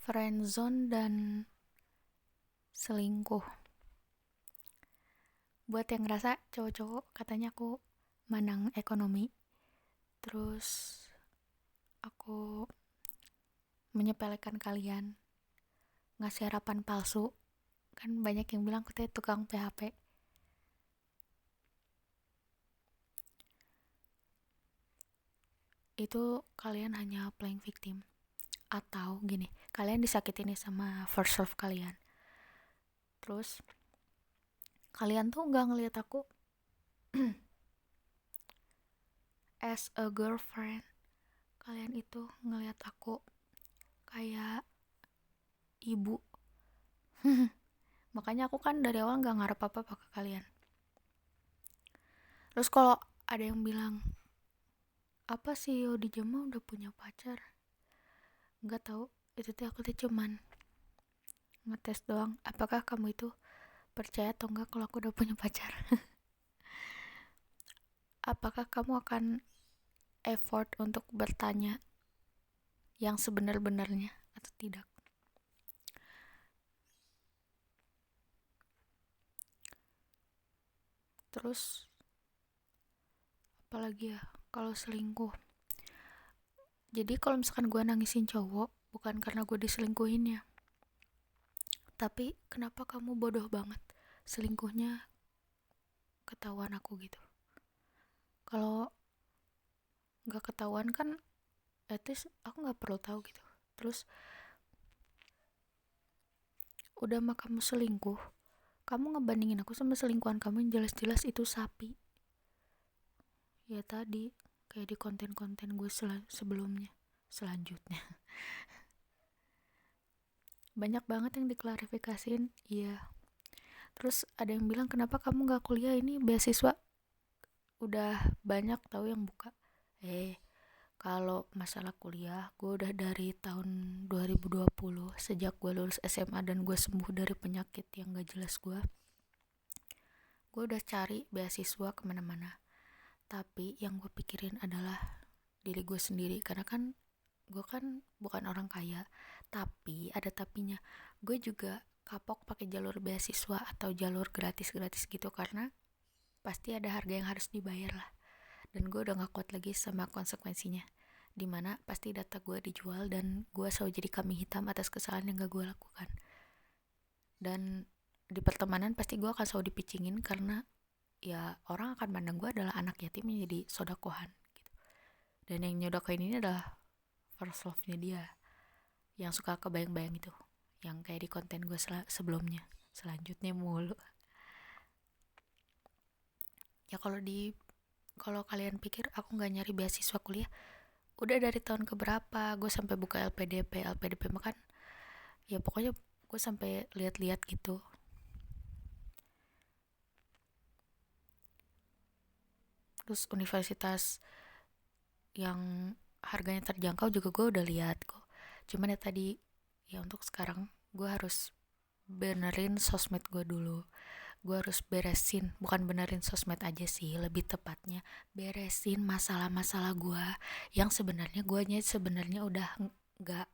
friendzone dan selingkuh. Buat yang ngerasa cowok-cowok katanya aku manang ekonomi, terus aku menyepelekan kalian, ngasih harapan palsu. Kan banyak yang bilang aku tuh tukang PHP. Itu kalian hanya playing victim. Atau gini, kalian disakitin nih sama first love kalian. Terus kalian tuh gak ngelihat aku as a girlfriend. Kalian itu ngelihat aku kayak ibu. Makanya aku kan dari awal gak ngarep apa-apa ke kalian. Terus kalau ada yang bilang, apa sih Yodi Jema udah punya pacar? Gak tahu, itu tuh aku tuh cuman ngetes doang. Apakah kamu itu percaya atau enggak kalau aku udah punya pacar? Apakah kamu akan effort untuk bertanya yang sebenar-benarnya atau tidak? Terus apalagi ya kalau selingkuh. Jadi kalau misalkan gue nangisin cowok bukan karena gue diselingkuhin ya, tapi kenapa kamu bodoh banget selingkuhnya ketahuan aku gitu. Kalau nggak ketahuan kan at least aku nggak perlu tahu gitu. Terus udah mah kamu selingkuh, kamu ngebandingin aku sama selingkuhan kamu yang jelas-jelas itu sapi. Ya tadi kayak di konten-konten gue sebelumnya, selanjutnya banyak banget yang diklarifikasiin. Iya. Terus ada yang bilang kenapa kamu gak kuliah, ini beasiswa udah banyak tahu yang buka. Kalau masalah kuliah, gue udah dari tahun 2020 sejak gue lulus SMA dan gue sembuh dari penyakit yang gak jelas gue udah cari beasiswa kemana-mana. Tapi yang gue pikirin adalah diri gue sendiri, karena kan gue kan bukan orang kaya. Tapi ada tapinya, gue juga kapok pakai jalur beasiswa atau jalur gratis-gratis gitu, karena pasti ada harga yang harus dibayar lah. Dan gue udah gak kuat lagi sama konsekuensinya, dimana pasti data gue dijual dan gue selalu jadi kambing hitam atas kesalahan yang gak gue lakukan. Dan di pertemanan pasti gue akan selalu dipicingin, karena ya orang akan mandang gue adalah anak yatim yang jadi sodakohan gitu. Dan yang nyodakohin ini adalah first love-nya dia, yang suka kebayang-bayang itu, yang kayak di konten gue sebelumnya, selanjutnya mulu. Ya kalau kalian pikir aku nggak nyari beasiswa kuliah, udah dari tahun keberapa gue sampai buka LPDP makan. Ya pokoknya gue sampai lihat-lihat gitu. Terus universitas yang harganya terjangkau juga gue udah lihat kok. Cuman ya tadi, ya untuk sekarang gue harus benerin sosmed gue dulu. Gue harus beresin, bukan benerin sosmed aja sih, lebih tepatnya beresin masalah-masalah gue yang sebenarnya udah nggak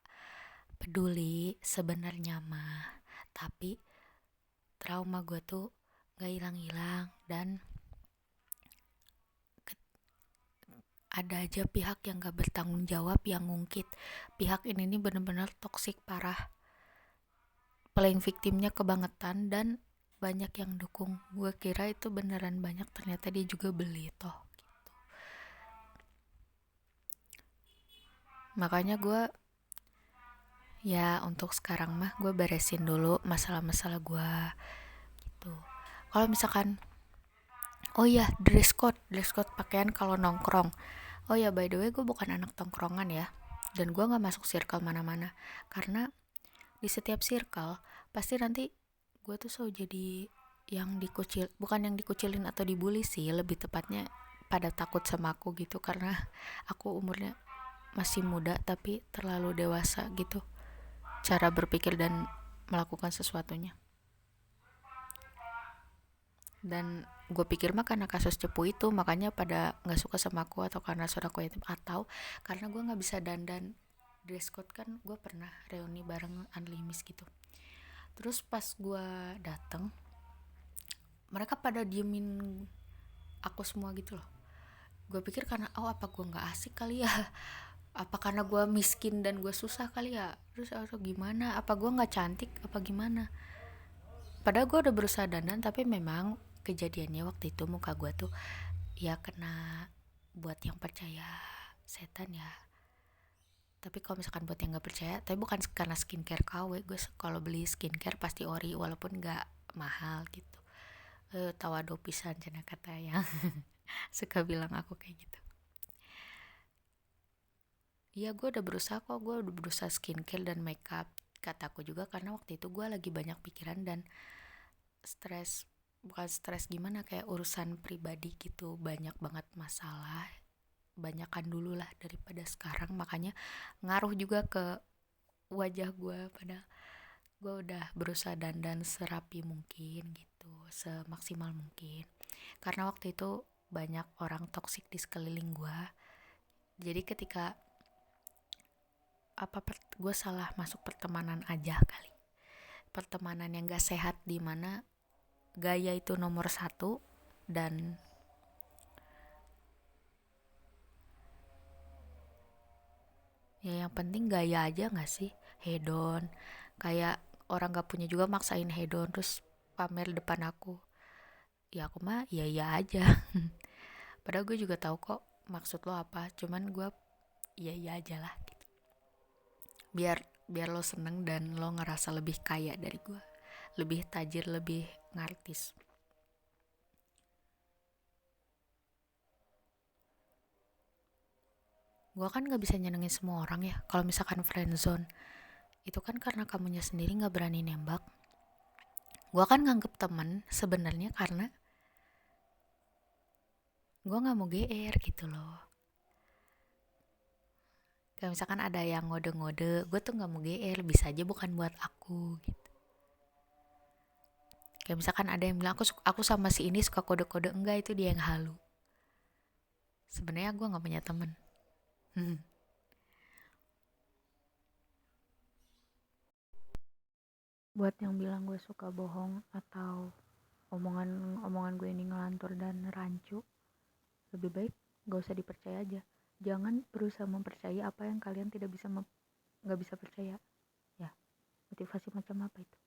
peduli sebenarnya mah, tapi trauma gue tuh nggak hilang-hilang. Dan ada aja pihak yang gak bertanggung jawab yang ngungkit. Pihak ini nih bener-bener toksik parah, playing victimnya kebangetan, dan banyak yang dukung. Gue kira itu beneran banyak, ternyata dia juga beli toh gitu. Makanya gue ya untuk sekarang mah gue beresin dulu masalah-masalah gue gitu. Kalau misalkan oh iya, dress code pakaian kalau nongkrong. Oh ya, by the way gue bukan anak tongkrongan ya, dan gue gak masuk circle mana-mana, karena di setiap circle pasti nanti gue tuh selalu jadi yang bukan yang dikucilin atau dibully sih, lebih tepatnya pada takut sama aku gitu, karena aku umurnya masih muda tapi terlalu dewasa gitu cara berpikir dan melakukan sesuatunya. Dan gue pikir mah karena kasus cepu itu makanya pada nggak suka sama aku, atau karena saudara aku yatim, atau karena gue nggak bisa dandan dress code kan gue pernah reuni bareng Unlimis gitu. Terus pas gue dateng, mereka pada diemin aku semua gitu loh. Gue pikir karena apa gue nggak asik kali ya, apa karena gue miskin dan gue susah kali ya, terus atau gimana, apa gue nggak cantik apa gimana. Padahal gue udah berusaha dandan, tapi memang kejadiannya waktu itu muka gue tuh ya kena, buat yang percaya setan ya. Tapi kalau misalkan buat yang nggak percaya, tapi bukan karena skincare KW, gue kalau beli skincare pasti ori walaupun nggak mahal gitu. Tawado pisan cenah kata yang suka bilang aku kayak gitu. Iya, gue udah berusaha kok, gue udah berusaha skincare dan makeup, kataku juga, karena waktu itu gue lagi banyak pikiran dan stres. Bukan stres gimana, kayak urusan pribadi gitu, banyak banget masalah, banyakan dulu lah daripada sekarang, makanya ngaruh juga ke wajah gue. Padahal gue udah berusaha dandan serapi mungkin gitu, semaksimal mungkin, karena waktu itu banyak orang toksik di sekeliling gue. Jadi ketika gue salah masuk pertemanan aja kali, pertemanan yang gak sehat, dimana gaya itu nomor satu, dan ya yang penting gaya aja gak sih, hedon. Kayak orang gak punya juga maksain hedon terus pamer depan aku, ya aku mah iya iya aja. Padahal gue juga tahu kok maksud lo apa, cuman gue iya iya aja lah gitu. biar biar lo seneng dan lo ngerasa lebih kaya dari gue, lebih tajir, lebih ngartis. Gue kan gak bisa nyenengin semua orang ya. Kalau misalkan friendzone, itu kan karena kamunya sendiri gak berani nembak. Gue kan nganggep temen sebenarnya karena gue gak mau GR gitu loh. Kayak misalkan ada yang ngode-ngode, gue tuh gak mau GR, bisa aja bukan buat aku gitu. Kayak misalkan ada yang bilang aku sama si ini suka kode-kode, enggak, itu dia yang halu. Sebenarnya gue gak punya temen. Buat yang bilang gue suka bohong atau omongan gue ini ngelantur dan rancu, lebih baik gak usah dipercaya aja. Jangan berusaha mempercayai apa yang kalian tidak bisa gak bisa percaya. Ya, motivasi macam apa itu?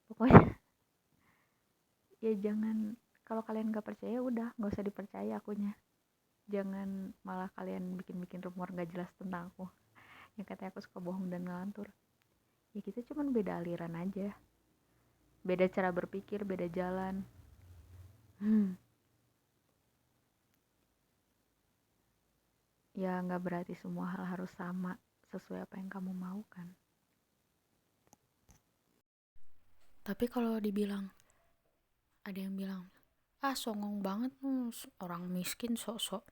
Pokoknya ya jangan, kalau kalian gak percaya udah gak usah dipercaya akunya. Jangan malah kalian bikin-bikin rumor gak jelas tentang aku, yang katanya aku suka bohong dan ngelantur. Ya kita cuman beda aliran aja, beda cara berpikir, beda jalan. Ya gak berarti semua hal harus sama sesuai apa yang kamu mau kan. Tapi kalau dibilang, ada yang bilang, songong banget orang miskin sok-sok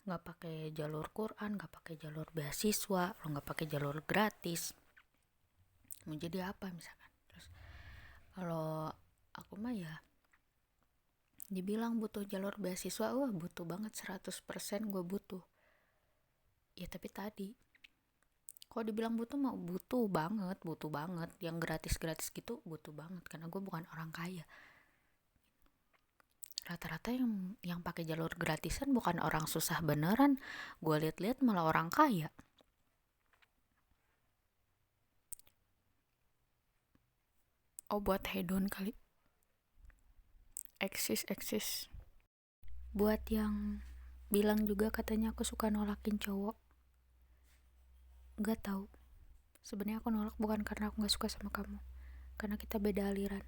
nggak pakai jalur Quran, nggak pakai jalur beasiswa, lo nggak pakai jalur gratis, mau jadi apa misalkan. Terus kalau aku mah ya, dibilang butuh jalur beasiswa, wah butuh banget, 100% gue butuh. Ya tapi tadi, kalau dibilang butuh mah butuh banget, yang gratis-gratis gitu butuh banget, karena gue bukan orang kaya. Rata-rata yang pakai jalur gratisan bukan orang susah beneran, gue liat-liat malah orang kaya. Oh, buat hedon kali. Eksis. Buat yang bilang juga katanya aku suka nolakin cowok, gak tahu. Sebenarnya aku nolak bukan karena aku gak suka sama kamu, karena kita beda aliran.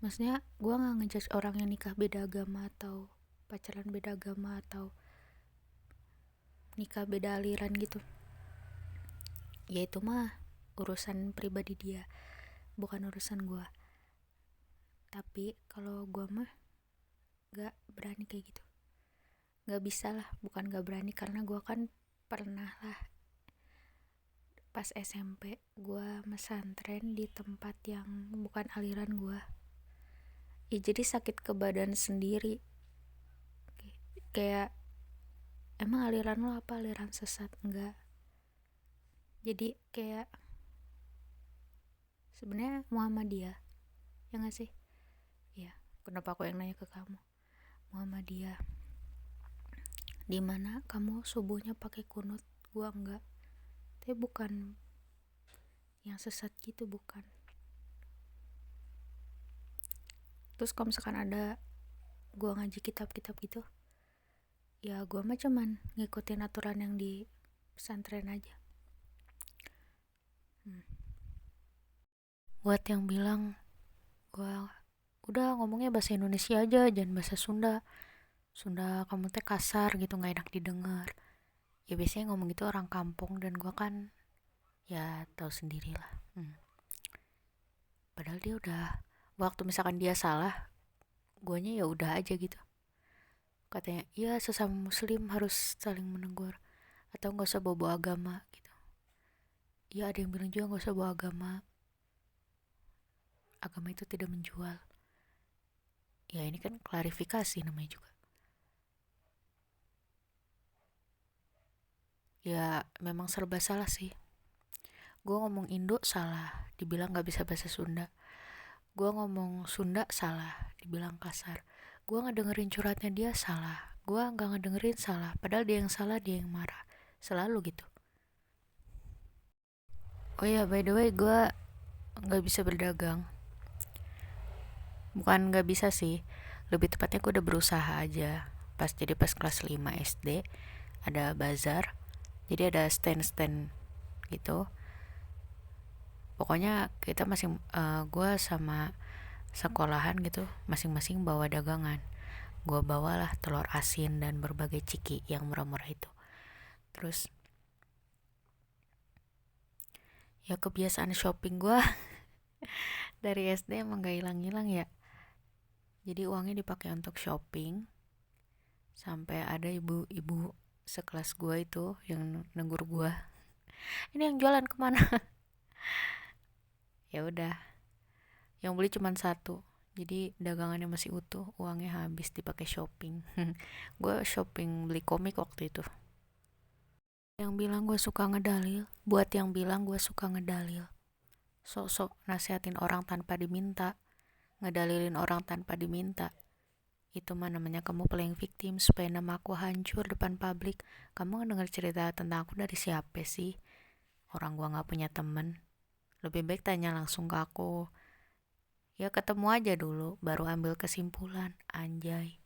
Maksudnya gue gak ngejudge orang yang nikah beda agama atau pacaran beda agama atau nikah beda aliran gitu. Ya itu mah urusan pribadi dia, bukan urusan gue. Tapi kalau gue mah gak berani kayak gitu, gak bisa lah. Bukan gak berani, karena gue kan pernah lah pas SMP gue mesantren di tempat yang bukan aliran gue. Ya jadi sakit ke badan sendiri, kayak emang aliran lo apa, aliran sesat? Enggak, Jadi kayak sebenarnya Muhammadiyah, ya nggak sih? Ya, kenapa aku yang nanya ke kamu? Muhammadiyah, di mana kamu subuhnya pakai kunut, gua enggak. Tapi bukan yang sesat gitu, bukan. Terus kalau misalkan ada gua ngaji kitab-kitab gitu, ya gua mah cuman ngikutin aturan yang di pesantren aja. Buat yang bilang gua udah ngomongnya bahasa Indonesia aja, jangan bahasa Sunda. Sunda kamu teh kasar gitu, nggak enak didengar. Ya biasanya ngomong gitu orang kampung, dan gua kan ya tahu sendirilah. Padahal dia udah, waktu misalkan dia salah, guanya ya udah aja gitu. Katanya, ya sesama muslim harus saling menegur, atau nggak usah bawa agama gitu. Ya ada yang bilang juga nggak usah bawa agama. Agama itu tidak menjual. Ya ini kan klarifikasi namanya juga. Ya memang serba salah sih. Gue ngomong Indo salah, dibilang nggak bisa bahasa Sunda. Gue ngomong Sunda salah, dibilang kasar. Gue ngedengerin curhatnya dia salah, gue nggak ngedengerin salah. Padahal dia yang salah, dia yang marah. Selalu gitu. Oh ya, by the way, gue nggak bisa berdagang. Bukan nggak bisa sih, lebih tepatnya gue udah berusaha aja. Pas kelas 5 SD ada bazar, jadi ada stand-stand gitu. Pokoknya kita masing gue sama sekolahan gitu masing-masing bawa dagangan. Gue bawalah telur asin dan berbagai ciki yang murah-murah itu. Terus ya kebiasaan shopping gue dari SD emang gak hilang-hilang ya. Jadi uangnya dipakai untuk shopping, sampai ada ibu-ibu sekelas gue itu yang negur gue, ini yang jualan kemana? Ya udah, yang beli cuma satu, jadi dagangannya masih utuh, uangnya habis dipakai shopping. Gue shopping beli komik waktu itu. Yang bilang gue suka ngedalil, buat yang bilang gue suka ngedalil, sok-sok nasihatin orang tanpa diminta, ngedalilin orang tanpa diminta. Itu mah namanya kamu playing victim supaya nama aku hancur depan publik. Kamu denger cerita tentang aku dari siapa sih? Orang gua gak punya temen. Lebih baik tanya langsung ke aku. Ya ketemu aja dulu, baru ambil kesimpulan. Anjay.